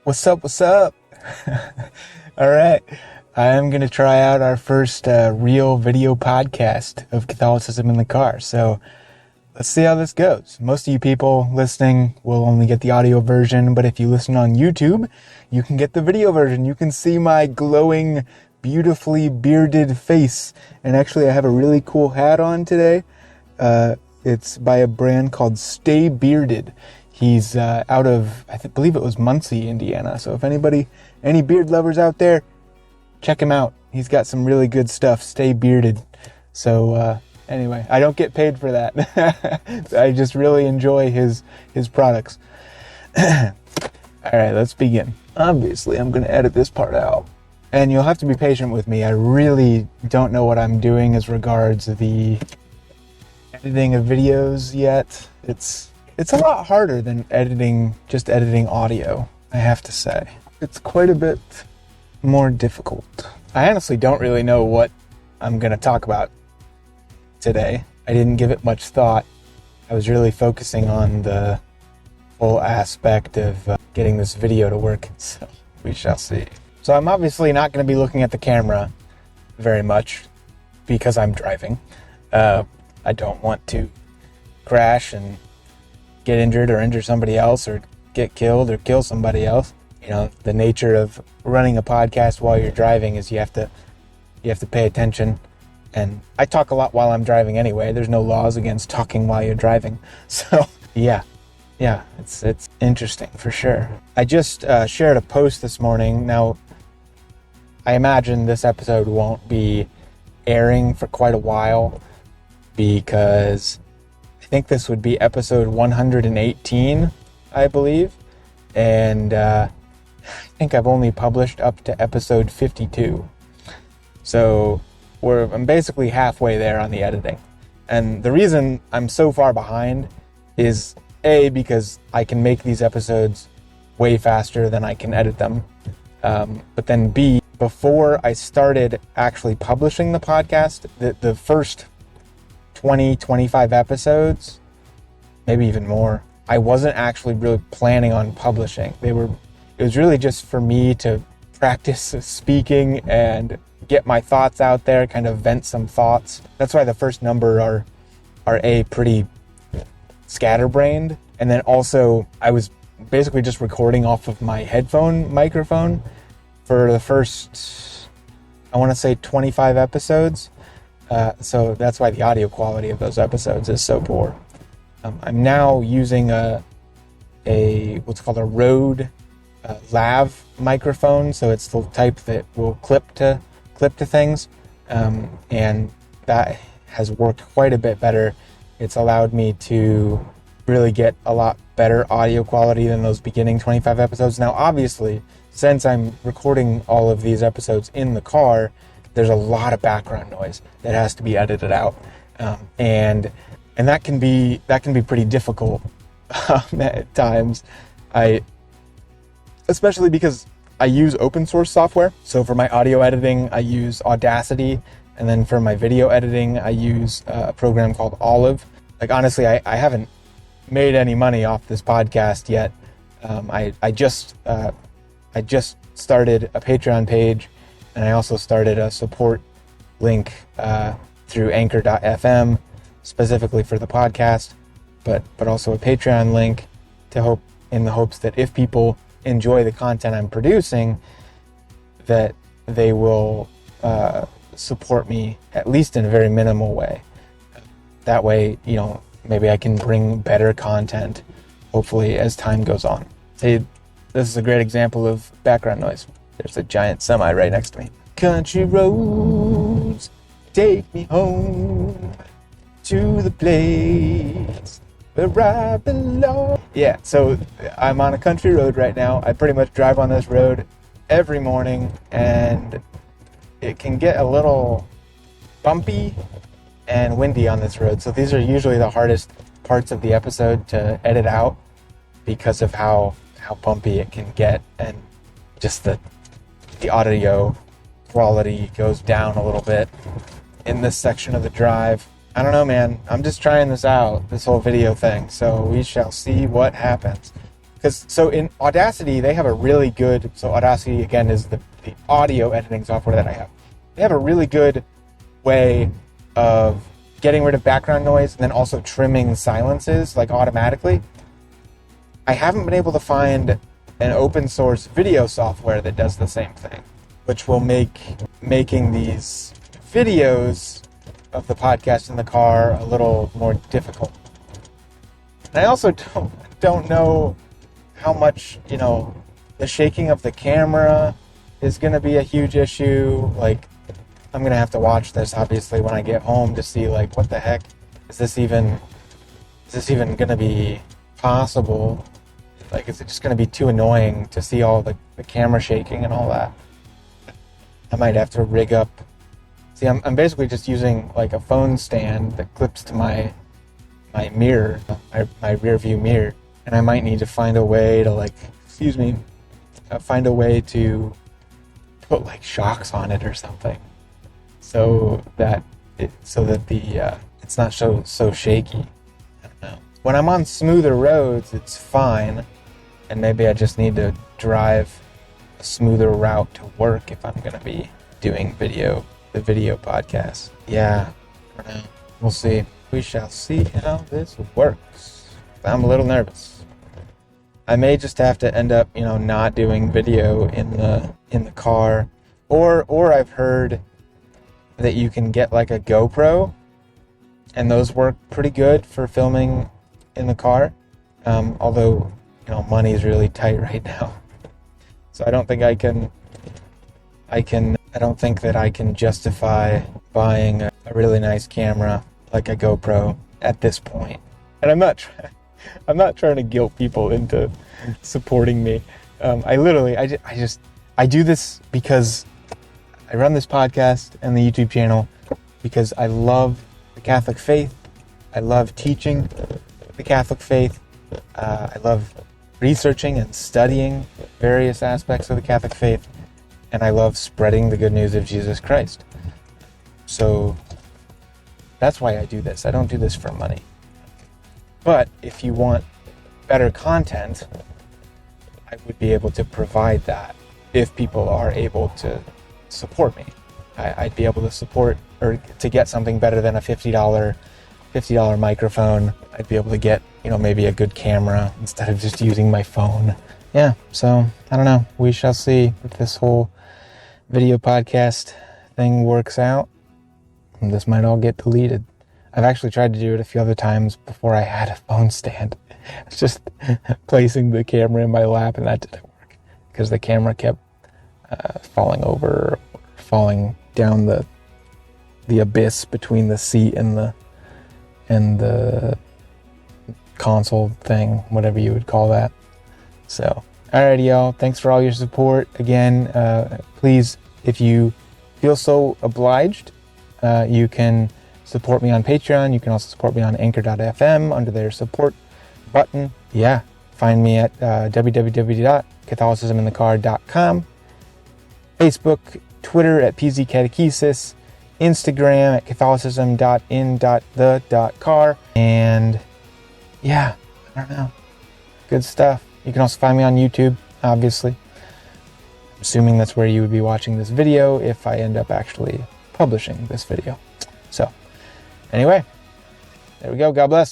What's up? What's up? All right. I am going to try out our first real video podcast of Catholicism in the car. So let's see how this goes. Most of you people listening will only get the audio version, but if you listen on YouTube, you can get the video version. You can see my glowing, beautifully bearded face. And actually, I have a really cool hat on today. It's by a brand called Stay Bearded. He's out of, believe it was Muncie, Indiana. So if any beard lovers out there, check him out. He's got some really good stuff. Stay Bearded. So anyway, I don't get paid for that. I just really enjoy his products. All right, let's begin. Obviously, I'm going to edit this part out. And you'll have to be patient with me. I really don't know what I'm doing as regards the editing of videos yet. It's a lot harder than just editing audio, I have to say. It's quite a bit more difficult. I honestly don't really know what I'm going to talk about today. I didn't give it much thought. I was really focusing on the whole aspect of getting this video to work, so we shall see. So I'm obviously not going to be looking at the camera very much because I'm driving. I don't want to crash and get injured or injure somebody else or get killed or kill somebody else. You know, the nature of running a podcast while you're driving is you have to pay attention. And I talk a lot while I'm driving anyway. There's no laws against talking while you're driving. So yeah, it's interesting for sure. I just shared a post this morning. Now, I imagine this episode won't be airing for quite a while because I think this would be episode 118, I believe. And I think I've only published up to episode 52. So I'm basically halfway there on the editing. And the reason I'm so far behind is A, because I can make these episodes way faster than I can edit them. But then B, before I started actually publishing the podcast, the first 25 episodes, maybe even more, I wasn't actually really planning on publishing. It was really just for me to practice speaking and get my thoughts out there, kind of vent some thoughts. That's why the first number are pretty scatterbrained. And then also I was basically just recording off of my headphone microphone for the first, I want to say 25 episodes. So that's why the audio quality of those episodes is so poor. I'm now using what's called a Rode lav microphone, so it's the type that will clip to things, and that has worked quite a bit better. It's allowed me to really get a lot better audio quality than those beginning 25 episodes. Now, obviously, since I'm recording all of these episodes in the car, there's a lot of background noise that has to be edited out, and that can be pretty difficult at times. Especially because I use open source software. So for my audio editing, I use Audacity, and then for my video editing, I use a program called Olive. Like, honestly, I haven't made any money off this podcast yet. I just started a Patreon page. And I also started a support link through anchor.fm specifically for the podcast, but also a Patreon link in the hopes that if people enjoy the content I'm producing, that they will support me at least in a very minimal way. That way, maybe I can bring better content, hopefully, as time goes on. Hey, this is a great example of background noise. There's a giant semi right next to me. Country roads, take me home to the place where I belong. Yeah, so I'm on a country road right now. I pretty much drive on this road every morning, and it can get a little bumpy and windy on this road. So these are usually the hardest parts of the episode to edit out because of how bumpy it can get, and just the audio quality goes down a little bit in this section of the drive. I don't know, man. I'm just trying this out, this whole video thing. So we shall see what happens. Because so in Audacity, they have a really good, so Audacity again is the audio editing software that I have. They have a really good way of getting rid of background noise and then also trimming silences like automatically. I haven't been able to find an open source video software that does the same thing, which will make making these videos of the podcast in the car a little more difficult. And I also don't know how much, the shaking of the camera is going to be a huge issue. Like, I'm going to have to watch this, obviously, when I get home to see, like, what the heck, is this even going to be possible? Like, is it just going to be too annoying to see all the camera shaking and all that? I might have to rig up. See, I'm basically just using, like, a phone stand that clips to my mirror, my rear view mirror. And I might need to find a way to, find a way to put, like, shocks on it or something, so that it's not so shaky. I don't know. When I'm on smoother roads, it's fine, and maybe I just need to drive a smoother route to work if I'm gonna be doing the video podcast. Yeah, for now, we'll see. We shall see how this works. I'm a little nervous. I may just have to end up, not doing video in the car, or I've heard that you can get like a GoPro, and those work pretty good for filming in the car. Although, money's really tight right now, so I don't think I don't think that I can justify buying a really nice camera like a GoPro at this point. And I'm not trying to guilt people into supporting me. I do this because I run this podcast and the YouTube channel because I love the Catholic faith. I love teaching the Catholic faith. I love researching and studying various aspects of the Catholic faith. And I love spreading the good news of Jesus Christ. So that's why I do this. I don't do this for money. But if you want better content, I would be able to provide that if people are able to support me. I'd be able to support, or to get something better than a $50 microphone. I'd be able to get, maybe a good camera instead of just using my phone. Yeah, so I don't know. We shall see if this whole video podcast thing works out. And this might all get deleted. I've actually tried to do it a few other times before I had a phone stand. It's just placing the camera in my lap, and that didn't work because the camera kept falling over, or falling down the abyss between the seat and the console thing, whatever you would call that. So, alrighty, y'all. Thanks for all your support. Again, please, if you feel so obliged, you can support me on Patreon. You can also support me on Anchor.fm under their support button. Yeah, find me at www.catholicisminthecar.com, Facebook, Twitter at PZ Catechesis, Instagram at catholicism.in.the.car, and yeah, I don't know. Good stuff. You can also find me on YouTube, obviously. I'm assuming that's where you would be watching this video if I end up actually publishing this video. So, anyway, there we go. God bless.